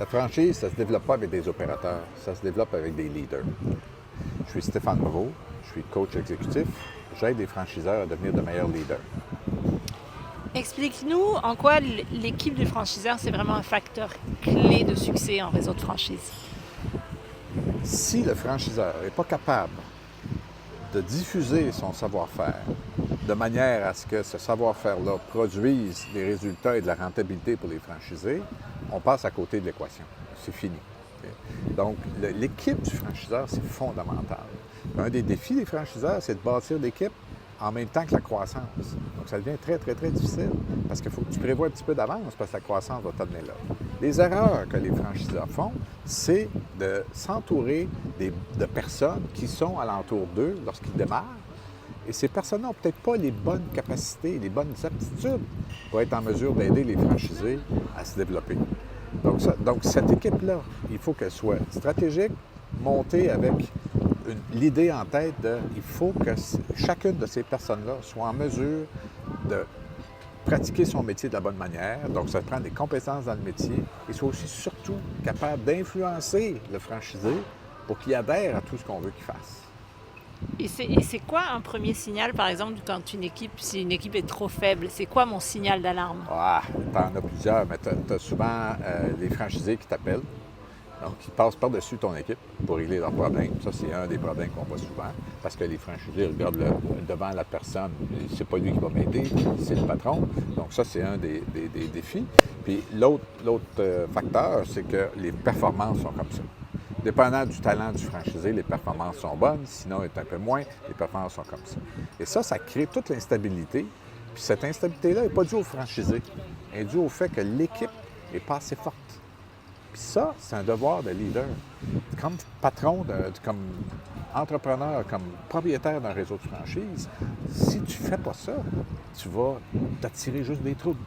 La franchise, ça ne se développe pas avec des opérateurs, ça se développe avec des leaders. Je suis Stéphane Moreau, je suis coach exécutif. J'aide les franchiseurs à devenir de meilleurs leaders. Explique-nous en quoi l'équipe du franchiseur, c'est vraiment un facteur clé de succès en réseau de franchise. Si le franchiseur n'est pas capable de diffuser son savoir-faire de manière à ce que ce savoir-faire-là produise des résultats et de la rentabilité pour les franchisés, on passe à côté de l'équation. C'est fini. Donc, l'équipe du franchiseur, c'est fondamental. Un des défis des franchiseurs, c'est de bâtir l'équipe en même temps que la croissance. Donc, ça devient très, très, très difficile parce qu'il faut que tu prévois un petit peu d'avance parce que la croissance va t'amener là. Les erreurs que les franchiseurs font, c'est de s'entourer de personnes qui sont alentour d'eux lorsqu'ils démarrent. Et ces personnes n'ont peut-être pas les bonnes capacités, les bonnes aptitudes pour être en mesure d'aider les franchisés à se développer. Donc cette équipe-là, il faut qu'elle soit stratégique, montée avec l'idée en tête il faut que chacune de ces personnes-là soit en mesure de pratiquer son métier de la bonne manière. Donc, ça prend des compétences dans le métier et soit aussi surtout capable d'influencer le franchisé pour qu'il adhère à tout ce qu'on veut qu'il fasse. Et c'est quoi un premier signal, par exemple, quand si une équipe est trop faible, c'est quoi mon signal d'alarme? Ah, t'en as plusieurs, mais t'as souvent les franchisés qui t'appellent. Donc, ils passent par-dessus ton équipe pour régler leurs problèmes. Ça, c'est un des problèmes qu'on voit souvent parce que les franchisés regardent devant la personne. C'est pas lui qui va m'aider, c'est le patron. Donc, ça, c'est un des défis. Puis, l'autre facteur, c'est que les performances sont comme ça. Dépendant du talent du franchisé, les performances sont bonnes, sinon, est un peu moins, les performances sont comme ça. Et ça crée toute l'instabilité. Puis, cette instabilité-là n'est pas due au franchisé. Elle est due au fait que l'équipe n'est pas assez forte. Puis ça, c'est un devoir de leader. Comme patron, comme entrepreneur, comme propriétaire d'un réseau de franchise, si tu ne fais pas ça, tu vas t'attirer juste des troubles.